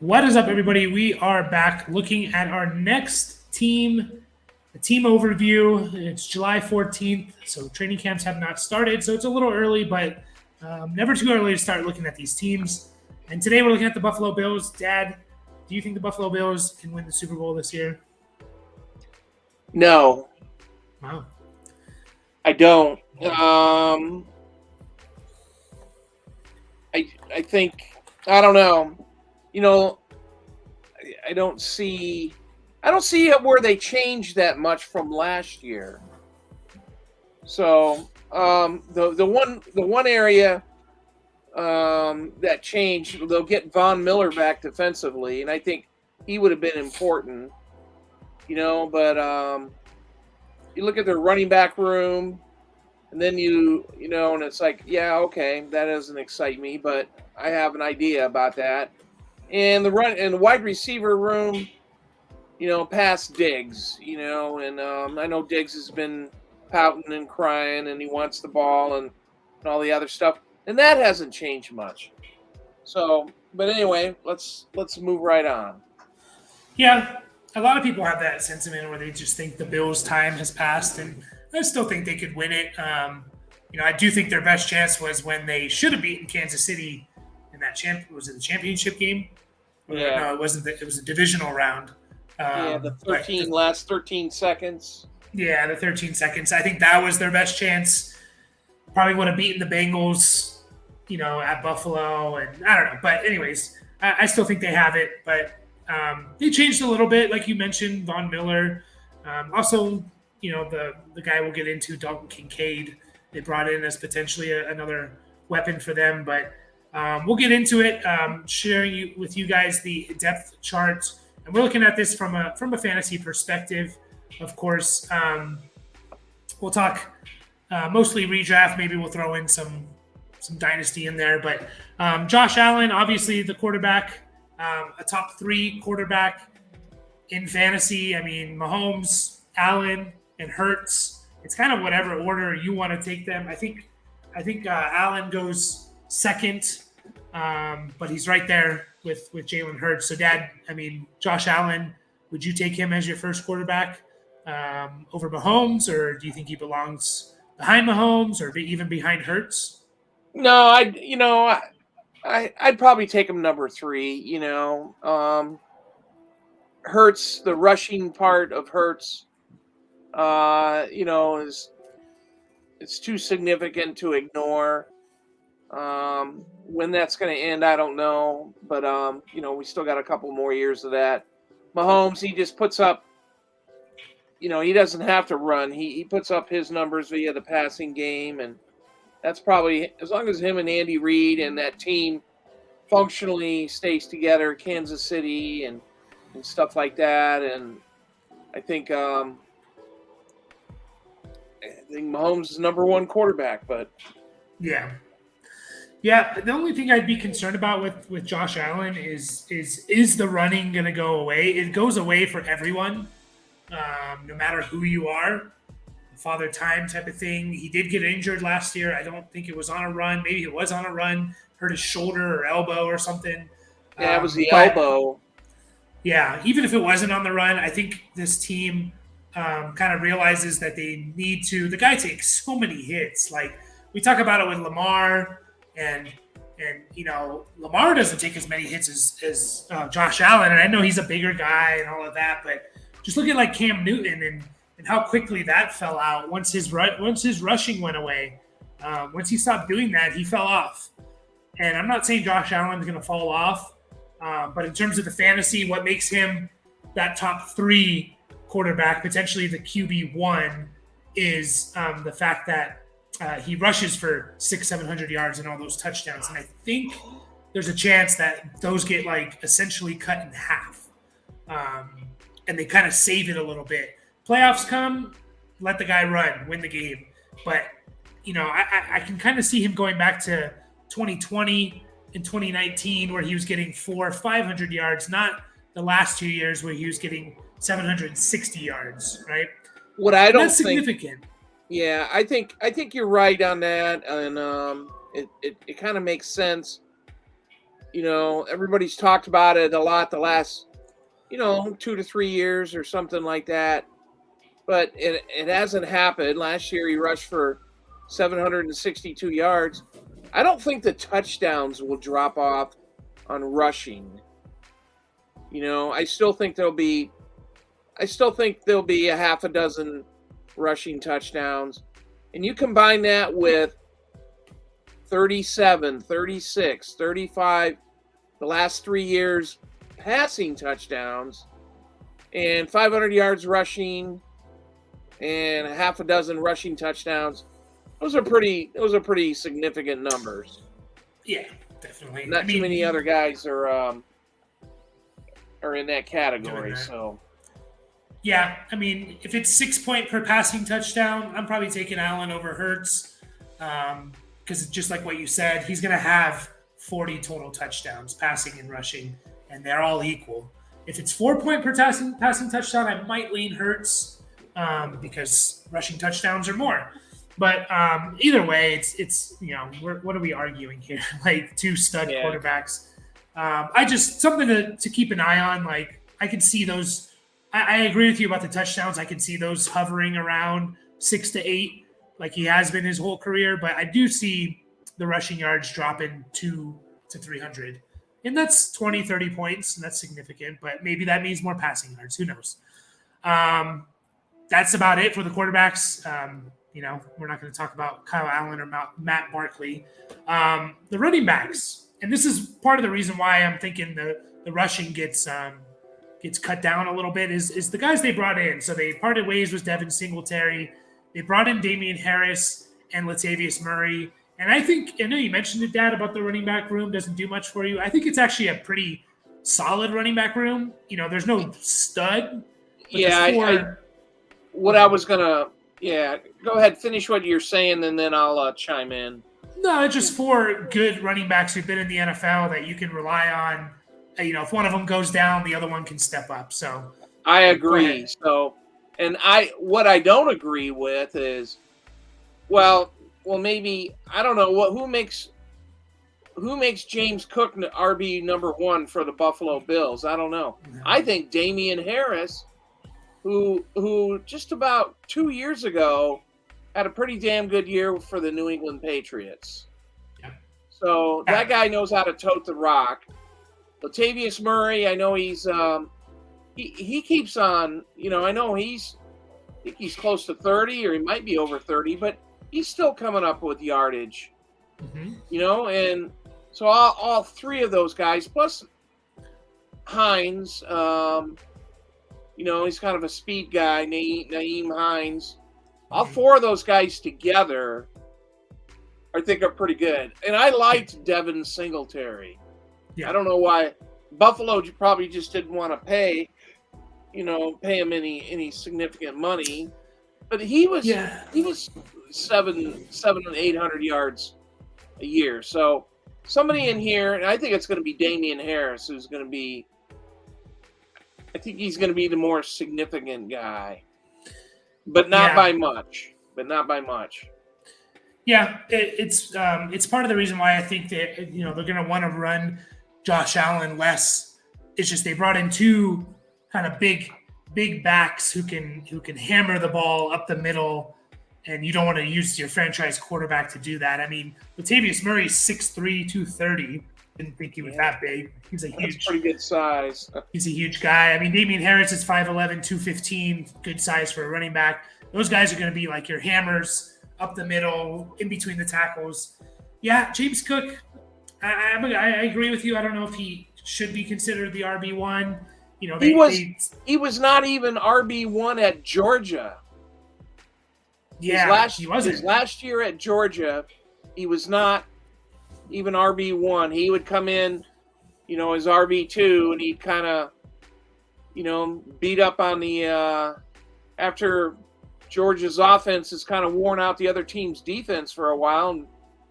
What is up, everybody? We are back looking at our next team, a team overview. It's July 14th, so training camps have not started, so it's a little early, but never too early to start looking at these teams. And today we're looking at the Buffalo Bills. Dad, do you think the Buffalo Bills can win the Super Bowl this year? No, Wow. I don't. I think I don't know. You know, I don't see it where they changed that much from last year. So the one area that changed, they'll get Von Miller back defensively, and I think he would have been important. But you look at their running back room, and then and it's like, yeah, okay, that doesn't excite me, but I have an idea about that. And the wide receiver room, past Diggs, and I know Diggs has been pouting and crying, and he wants the ball and all the other stuff, and that hasn't changed much. So, but anyway, let's move right on. Yeah, a lot of people have that sentiment where they just think the Bills' time has passed, and I still think they could win it. I do think their best chance was when they should have beaten Kansas City in that was it the championship game? Yeah. No, it wasn't. It was a divisional round. The last 13 seconds. Yeah, the 13 seconds. I think that was their best chance. Probably would have beaten the Bengals, at Buffalo, and I don't know. But anyways, I still think they have it, but they changed a little bit, like you mentioned, Von Miller. Also, the guy we'll get into, Dalton Kincaid, they brought in as potentially another weapon for them. But we'll get into it, sharing with you guys the depth chart, and we're looking at this from a fantasy perspective. Of course, we'll talk mostly redraft. Maybe we'll throw in some dynasty in there. But Josh Allen, obviously the quarterback. A top 3 quarterback in fantasy. I mean, Mahomes, Allen, and Hurts. It's kind of whatever order you want to take them. I think Allen goes second, but he's right there with Jalen Hurts. So, Dad, I mean, Josh Allen, would you take him as your first quarterback over Mahomes, or do you think he belongs behind Mahomes, or even behind Hurts? No, I'd probably take him number 3. Hurts, the rushing part of Hurts, is it's too significant to ignore. When that's going to end, I don't know, but we still got a couple more years of that. Mahomes, he just puts up. He doesn't have to run. He puts up his numbers via the passing game, and that's probably, as long as him and Andy Reid and that team functionally stays together, Kansas City and stuff like that. And I think Mahomes is number 1 quarterback, but yeah. The only thing I'd be concerned about with Josh Allen is the running going to go away? It goes away for everyone, no matter who you are. Father time type of thing. He did get injured last year. I don't think it was on a run. Maybe it was on a run. Hurt his shoulder or elbow or something. Yeah, it was the elbow. Yeah, even if it wasn't on the run, I think this team kind of realizes that they need to. The guy takes so many hits. Like we talk about it with Lamar, and Lamar doesn't take as many hits as Josh Allen. And I know he's a bigger guy and all of that, but just look at like Cam Newton and how quickly that fell out once his rushing went away. Once he stopped doing that, he fell off. And I'm not saying Josh Allen's going to fall off, but in terms of the fantasy, what makes him that top 3 quarterback, potentially the QB1, is the fact that he rushes for 600-700 yards and all those touchdowns. And I think there's a chance that those get like essentially cut in half, and they kind of save it a little bit. Playoffs come, let the guy run, win the game. But, I can kind of see him going back to 2020 and 2019 where he was getting 400 or 500 yards, not the last 2 years where he was getting 760 yards, right? What I don't That's significant. Yeah, I think you're right on that, and it kind of makes sense. everybody's talked about it a lot the last, 2 to 3 years or something like that. But it hasn't happened. Last year he rushed for 762 yards. I don't think the touchdowns will drop off on rushing. I still think there'll be a half a dozen rushing touchdowns. And you combine that with 37, 36, 35 the last 3 years passing touchdowns and 500 yards rushing and a half a dozen rushing touchdowns. Those are pretty significant numbers. Yeah, definitely. Not too many other guys are in that category. So yeah, I mean, if it's 6 point per passing touchdown, I'm probably taking Allen over Hurts. Because just like what you said, he's going to have 40 total touchdowns, passing and rushing, and they're all equal. If it's 4 point per passing touchdown, I might lean Hurts because rushing touchdowns are more. But either way, it's what are we arguing here? Like two stud quarterbacks. I just something to keep an eye on. Like I can see those. I agree with you about the touchdowns. I can see those hovering around 6 to 8, like he has been his whole career. But I do see the rushing yards dropping 200 to 300. And that's 20, 30 points, and that's significant. But maybe that means more passing yards. Who knows? That's about it for the quarterbacks. We're not going to talk about Kyle Allen or Matt Barkley. The running backs, and this is part of the reason why I'm thinking the rushing gets cut down a little bit, is the guys they brought in. So they parted ways with Devin Singletary. They brought in Damian Harris and Latavius Murray. And I know you mentioned it, Dad, about the running back room doesn't do much for you. I think it's actually a pretty solid running back room. There's no stud. Yeah, go ahead, finish what you're saying, and then I'll chime in. No, it's just 4 good running backs who've been in the NFL that you can rely on. If one of them goes down, the other one can step up. So I agree. So, and what I don't agree with is, well, maybe I don't know who makes James Cook RB number 1 for the Buffalo Bills. I don't know. No. I think Damian Harris, who just about 2 years ago had a pretty damn good year for the New England Patriots. Yeah. So that guy knows how to tote the rock. Latavius Murray, I know he's he keeps on, I know I think he's close to 30 or he might be over 30, but he's still coming up with yardage. Mm-hmm. And so all 3 of those guys plus Hines, he's kind of a speed guy, Naeem Hines. All 4 of those guys together, I think, are pretty good. And I liked Devin Singletary. Yeah. I don't know why Buffalo probably just didn't want to pay him any significant money, but he was 700 and 800 yards a year. So somebody in here, and I think it's going to be Damian Harris, who's going to be. I think he's going to be the more significant guy, but not by much. Yeah, it's part of the reason why I think that they're going to want to run Josh Allen less. It's just they brought in 2 kind of big backs who can hammer the ball up the middle, and you don't want to use your franchise quarterback to do that. I mean, Latavius Murray's 6'3", 230. Didn't think he was that big. He's That's pretty good size. He's a huge guy. I mean, Damian Harris is 5'11", 215, good size for a running back. Those guys are going to be like your hammers up the middle, in between the tackles. Yeah, James Cook, I agree with you. I don't know if he should be considered the RB1. He was not even RB1 at Georgia. Yeah, he wasn't. His last year at Georgia, he was not even RB1. He would come in, as RB2, and he'd kind of, beat up on the after Georgia's offense has kind of worn out the other team's defense for a while, and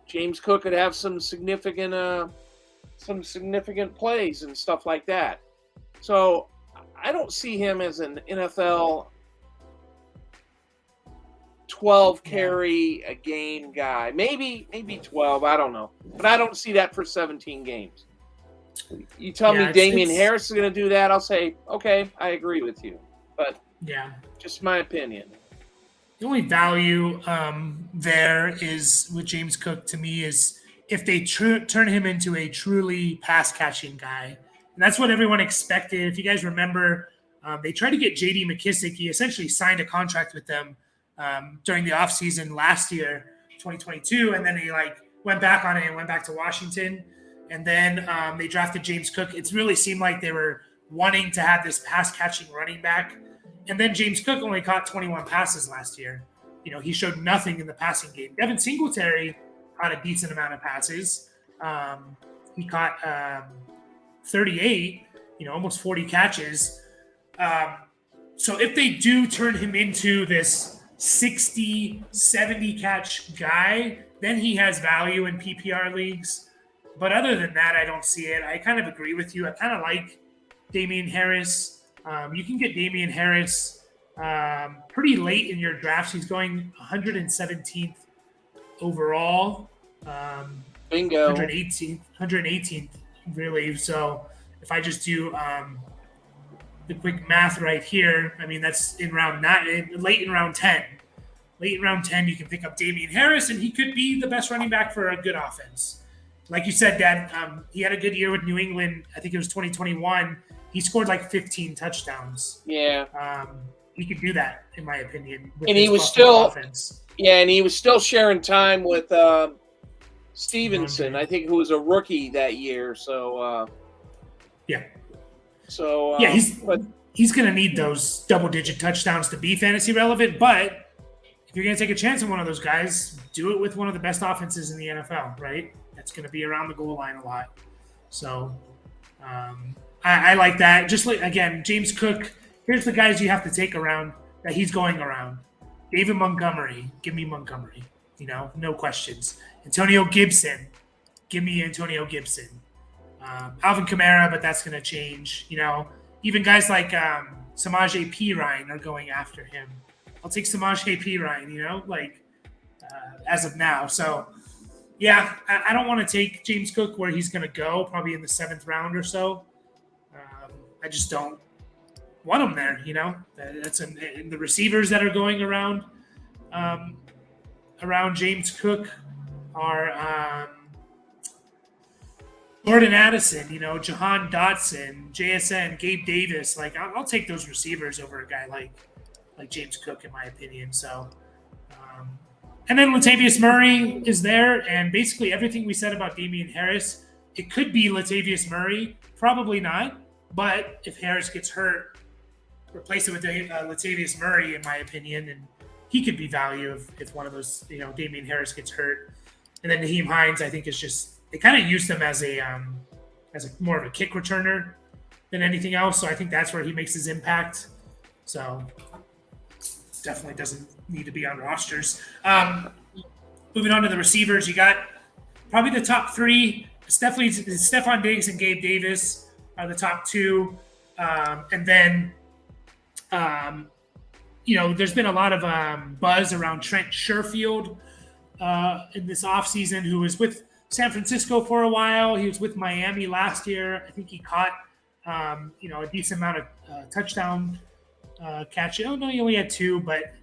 James Cook could have some significant plays and stuff like that. So I don't see him as an NFL 12 carry a game guy. Maybe 12, I don't know. But I don't see that for 17 games. You tell Yeah, me Damian Harris is going to do that, I'll say, okay, I agree with you. But yeah. just my opinion. The only value there is with James Cook to me is if they turn him into a truly pass catching guy. And that's what everyone expected. If you guys remember, they tried to get JD McKissick. He essentially signed a contract with them during the offseason last year, 2022. And then he went back on it and went back to Washington. And then they drafted James Cook. It's really seemed like they were wanting to have this pass catching running back. And then James Cook only caught 21 passes last year. He showed nothing in the passing game. Devin Singletary caught a decent amount of passes. He caught 38, almost 40 catches. So if they do turn him into this 60, 70 catch guy, then he has value in PPR leagues. But other than that, I don't see it. I kind of agree with you. I kind of like Damian Harris. You can get Damian Harris pretty late in your drafts. He's going 117th overall. Bingo. 118th, really. So if I just do the quick math right here, I mean, that's in round 9, late in round 10. Late in round 10, you can pick up Damian Harris, and he could be the best running back for a good offense. Like you said, Dad, he had a good year with New England. I think it was 2021. He scored like 15 touchdowns. Yeah. He could do that, in my opinion. And he was still offense. Yeah, and he was still sharing time with Stevenson, I think, who was a rookie that year. So yeah. So yeah, he's going to need those double-digit touchdowns to be fantasy relevant. But if you're going to take a chance on one of those guys, do it with one of the best offenses in the NFL, right? That's going to be around the goal line a lot. So I like that. Just like, again, James Cook, here's the guys you have to take around that he's going around. David Montgomery, give me Montgomery. No questions. Antonio Gibson, give me Antonio Gibson. Alvin Kamara, but that's going to change. Even guys like Samaje Perine are going after him. I'll take Samaje Perine, as of now. So, yeah, I don't want to take James Cook where he's going to go, probably in the 7th round or so. I just don't want him there, That's in the receivers that are going around James Cook are Jordan Addison, Jahan Dotson, JSN, Gabe Davis. I'll take those receivers over a guy like James Cook, in my opinion. So, and then Latavius Murray is there, and basically everything we said about Damian Harris, it could be Latavius Murray, probably not. But if Harris gets hurt, replace it with Latavius Murray, in my opinion, and he could be value if one of those, Damian Harris gets hurt. And then Naheem Hines, I think, is just they kind of use him as a more of a kick returner than anything else. So I think that's where he makes his impact. So definitely doesn't need to be on rosters. Moving on to the receivers, you got probably the top 3. Stephon Diggs and Gabe Davis are the top 2. And then, there's been a lot of buzz around Trent Sherfield in this offseason, who was with San Francisco for a while. He was with Miami last year. I think he caught, a decent amount of touchdown catches. Oh, no, he only had 2, but,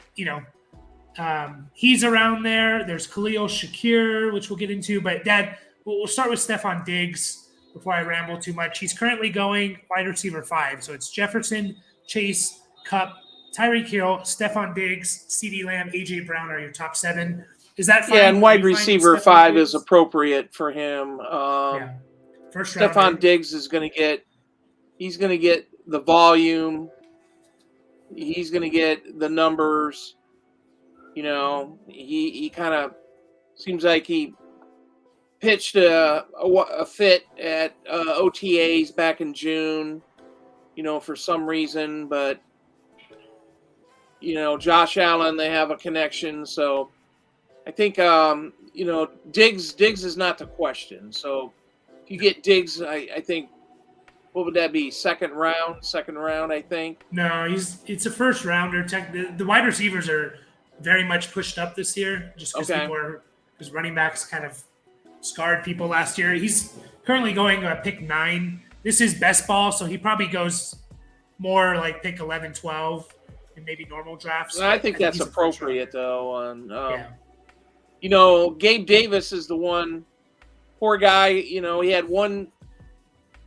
he's around there. There's Khalil Shakir, which we'll get into. But, Dad, we'll start with Stephon Diggs before I ramble too much. He's currently going wide receiver 5. So it's Jefferson, Chase, Kupp, Tyreek Hill, Stephon Diggs, CeeDee Lamb, A.J. Brown are your top 7. Is that fine? Yeah, and wide receiver 5 is appropriate for him. First round. Stephon Diggs is going to get the volume. He's going to get the numbers. He kind of seems like he pitched a fit at OTAs back in June, for some reason. But, Josh Allen, they have a connection. So I think, Diggs is not the question. So if you get Diggs, I think, what would that be? Second round, I think. No, it's a first rounder. The wide receivers are very much pushed up this year, just because running backs kind of scarred people last year. He's currently going pick 9. This is best ball, so he probably goes more like pick 11, 12 in maybe normal drafts. I think that's he's a first appropriate, rounder. though. And, Yeah. you know, Gabe Davis is the one. Poor guy, you know, he had one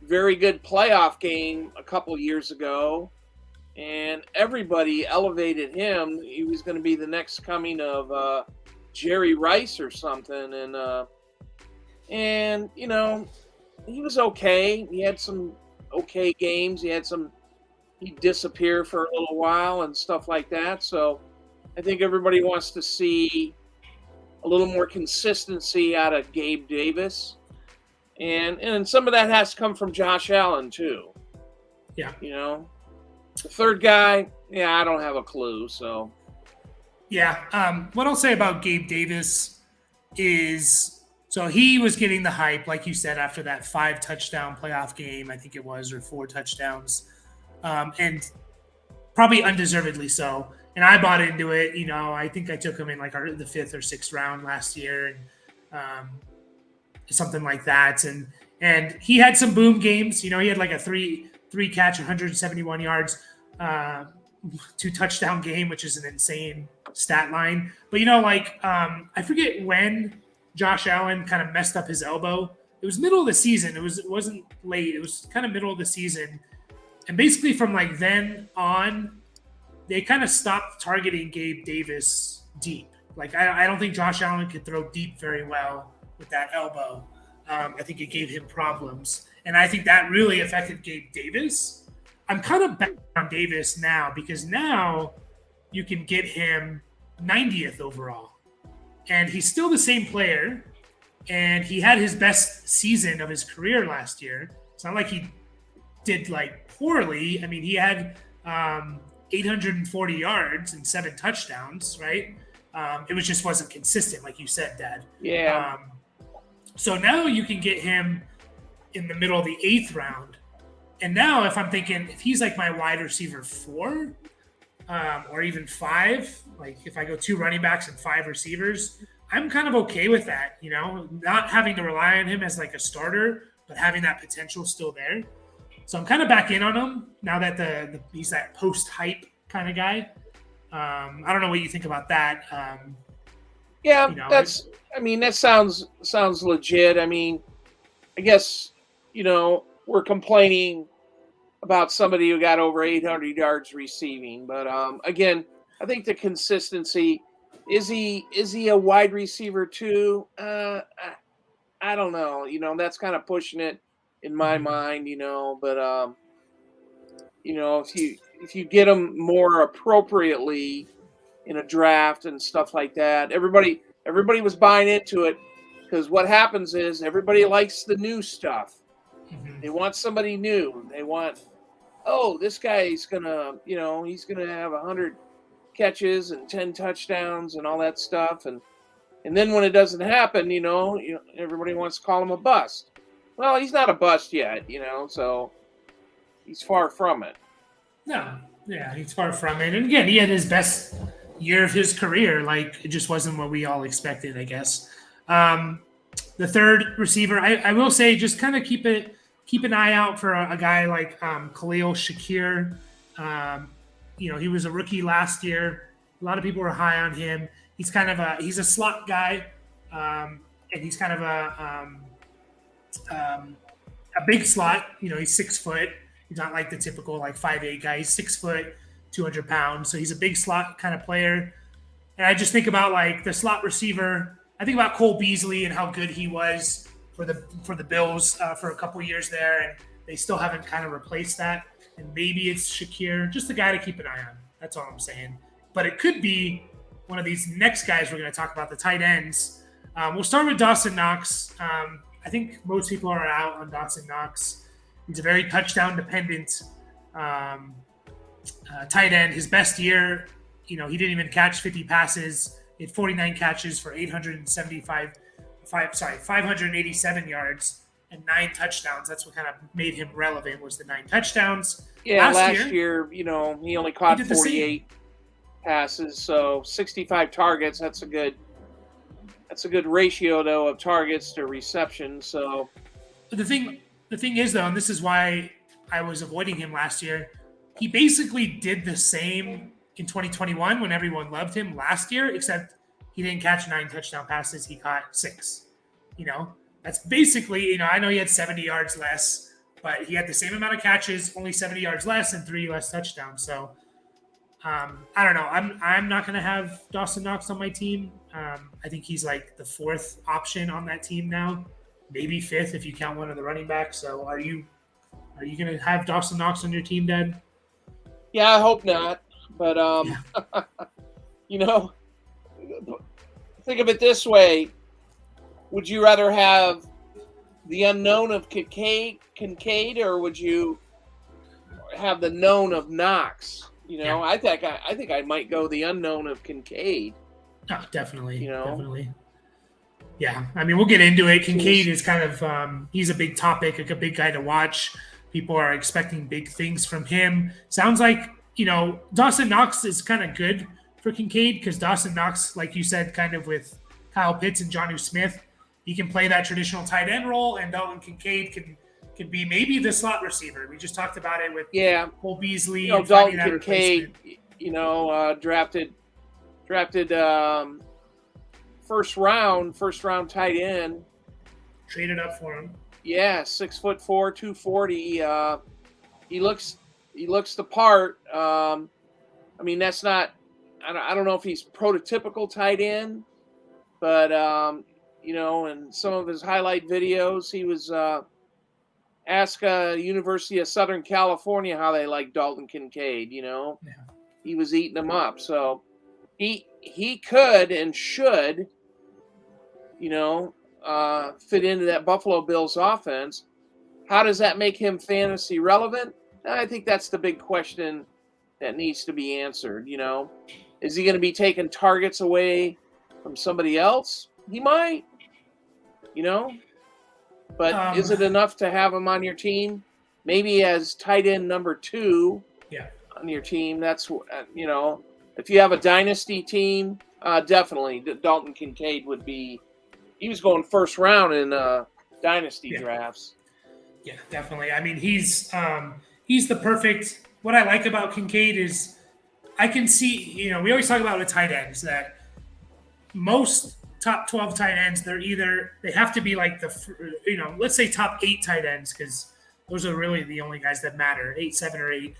very good playoff game a couple years ago, and everybody elevated him. He was going to be the next coming of Jerry Rice or something, and you know, he was okay. He had some okay games. He'd disappear for a little while and stuff like that. So I think everybody wants to see a little more consistency out of Gabe Davis. And some of that has to come from Josh Allen too. Yeah. You know, the third guy, yeah, I don't have a clue. So, yeah. What I'll say about Gabe Davis is, so he was getting the hype, like you said, after that 5 touchdown playoff game, I think it was, or 4 touchdowns, and probably undeservedly so. And I bought into it. You know, I think I took him in like the 5th or 6th round last year, and something like that. And he had some boom games. You know, he had like a three catch, 171 yards, 2 touchdown game, which is an insane stat line. But you know, like I forget when Josh Allen kind of messed up his elbow. It was middle of the season. It wasn't late. It was kind of middle of the season. And basically from like then on, they kind of stopped targeting Gabe Davis deep. Like I don't think Josh Allen could throw deep very well with that elbow. I think it gave him problems. And I think that really affected Gabe Davis. I'm kind of back on Davis now because now you can get him 90th overall. And he's still the same player. And he had his best season of his career last year. It's not like he did like poorly. I mean, he had 840 yards and 7 touchdowns, right? It just wasn't consistent, like you said, Dad. yeah. So now you can get him in the middle of the 8th round. And now if I'm thinking, if he's like my wide receiver 4 or even 5, like if I go 2 running backs and 5 receivers, I'm kind of okay with that, you know, not having to rely on him as like a starter, but having that potential still there. So I'm kind of back in on him now that he's that post-hype kind of guy. I don't know what you think about that. Yeah, you know, that sounds legit. I mean, I guess, you know, we're complaining about somebody who got over 800 yards receiving, but again, I think the consistency, is he a wide receiver too? I don't know. You know, that's kind of pushing it in my mind, you know, but you know, if you get him more appropriately in a draft and stuff like that, everybody was buying into it because what happens is everybody likes the new stuff. They want somebody new. They want, oh, this guy's gonna, you know, he's gonna have 100 catches and 10 touchdowns and all that stuff, and then when it doesn't happen, you know, everybody wants to call him a bust. Well, he's not a bust yet, you know, so he's far from it. No, yeah, he's far from it. And again, he had his best year of his career. Like, it just wasn't what we all expected, I guess. The third receiver, I will say, just kind of keep an eye out for a guy like Khalil Shakir. You know, he was a rookie last year. A lot of people were high on him. He's a slot guy, and he's kind of a big slot. You know, he's 6 foot. He's not like the typical like 5'8" guy. He's 6 foot, 200 pounds. So he's a big slot kind of player. And I just think about like the slot receiver. I think about Cole Beasley and how good he was for the Bills for a couple years there, and they still haven't kind of replaced that. And maybe it's Shakir, just a guy to keep an eye on. That's all I'm saying. But it could be one of these next guys we're going to talk about, the tight ends. We'll start with Dawson Knox. I think most people are out on Dawson Knox. He's a very touchdown-dependent tight end. His best year, you know, he didn't even catch 50 passes. He had 49 catches for 587 yards and 9 touchdowns. That's what kind of made him relevant, was the 9 touchdowns. Yeah, last year, you know, he only caught 48 passes, so 65 targets. That's a good ratio, though, of targets to reception. So the thing is though, and this is why I was avoiding him last year. He basically did the same in 2021 when everyone loved him last year, except he didn't catch 9 touchdown passes. He caught 6. That's basically, I know he had 70 yards less, but he had the same amount of catches, only 70 yards less, and 3 less touchdowns. So I don't know. I'm not going to have Dawson Knox on my team. I think he's like the 4th option on that team now, maybe 5th if you count one of the running backs. So are you going to have Dawson Knox on your team, Dad? Yeah, I hope not. But think of it this way: would you rather have the unknown of Kincaid, or would you have the known of Knox? I think I might go the unknown of Kincaid. Oh, definitely. Definitely. Yeah, I mean, we'll get into it. Kincaid is kind of he's a big topic, like a big guy to watch. People are expecting big things from him. Sounds like Dawson Knox is kind of good for Kincaid because Dawson Knox, like you said, kind of with Kyle Pitts and Jonnu Smith, he can play that traditional tight end role, and Dalton Kincaid can be maybe the slot receiver. We just talked about it with Cole Beasley. Dalton Kincaid, drafted first round tight end. Traded up for him. Yeah, 6'4", 240. He looks the part. I mean, that's not. I don't know if he's prototypical tight end, but in some of his highlight videos, he was asked University of Southern California how they like Dalton Kincaid. He was eating them up. So he could and should, fit into that Buffalo Bills offense. How does that make him fantasy relevant? I think that's the big question that needs to be answered. Is he going to be taking targets away from somebody else? He might, but is it enough to have him on your team? Maybe as tight end number 2 on your team. That's, if you have a dynasty team, definitely Dalton Kincaid would be. He was going first round in dynasty drafts. Yeah, definitely. I mean, he's the perfect. What I like about Kincaid is I can see. We always talk about with tight ends that most top 12 tight ends, they have to be like let's say top 8 tight ends, because those are really the only guys that matter. 8, 7, or 8.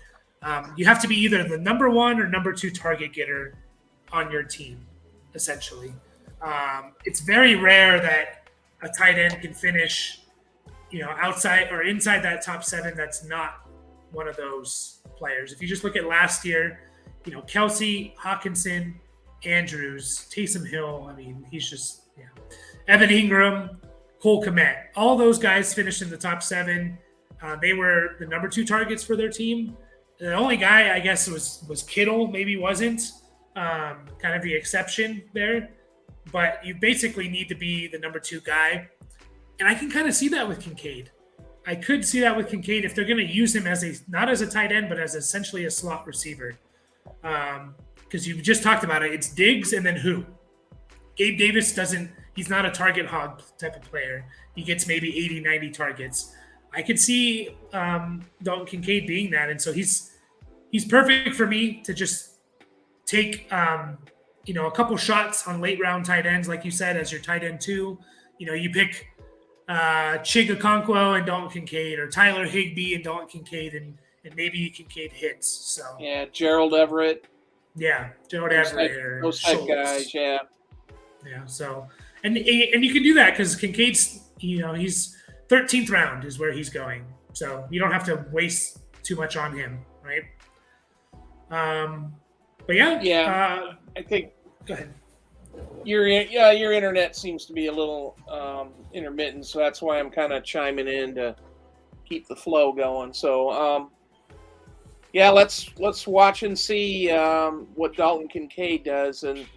You have to be either the number 1 or number 2 target getter on your team, essentially. It's very rare that a tight end can finish, outside or inside that top 7. That's not one of those players. If you just look at last year, Kelsey, Hawkinson, Andrews, Taysom Hill. I mean, he's just Evan Ingram, Cole Kmet. All those guys finished in the top 7. They were the number 2 targets for their team. The only guy I guess was Kittle. Maybe wasn't kind of the exception there. But you basically need to be the number 2 guy. And I can kind of see that with Kincaid. I could see that with Kincaid if they're going to use him not as a tight end, but as essentially a slot receiver. Because you just talked about it. It's Diggs and then who? Gabe Davis he's not a target hog type of player. He gets maybe 80, 90 targets. I could see Dalton Kincaid being that. And so he's perfect for me to just take a couple shots on late round tight ends, like you said, as your tight end 2. You pick Chig Okonkwo and Dalton Kincaid, or Tyler Higbee and Dalton Kincaid, and maybe Kincaid hits. So Gerald Everett. Yeah, Gerald Everett. Those type guys. Yeah. Yeah. So and you can do that because Kincaid's he's 13th round is where he's going, so you don't have to waste too much on him, right? But I think. Go ahead. Your internet seems to be a little intermittent, so that's why I'm kind of chiming in to keep the flow going. So let's watch and see what Dalton Kincaid does, and if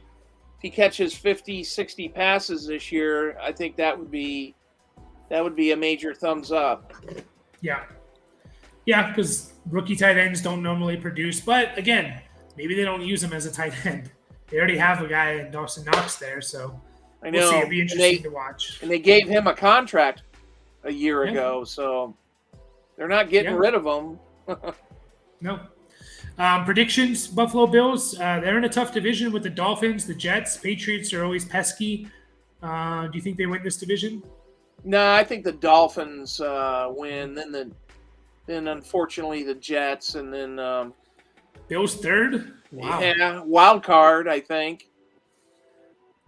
he catches 50, 60 passes this year, I think that would be a major thumbs up. Yeah, because rookie tight ends don't normally produce, but again, maybe they don't use him as a tight end. They already have a guy in Dawson Knox there, so I know. We'll see. It'll be interesting to watch. And they gave him a contract a year Yeah. ago. So they're not getting Yeah. rid of them. No. Predictions: Buffalo Bills. They're in a tough division with the Dolphins, the Jets, Patriots are always pesky. Do you think they win this division? No, I think the Dolphins win. Then unfortunately the Jets, and then Bills third. Wow. yeah, wild card. I think.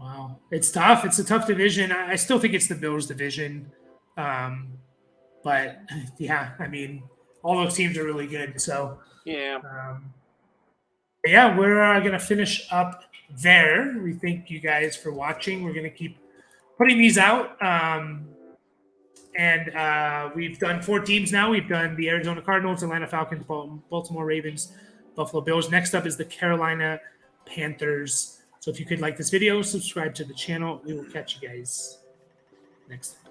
Wow. It's tough. It's a tough division. I still think it's the Bills division. But yeah, I mean, all those teams are really good. So Yeah. yeah, we're going to finish up there. We thank you guys for watching. We're going to keep putting these out. And we've done 4 teams now. We've done the Arizona Cardinals, Atlanta Falcons, Baltimore Ravens, Buffalo Bills. Next up is the Carolina Panthers. So if you could like this video, subscribe to the channel. We will catch you guys next time.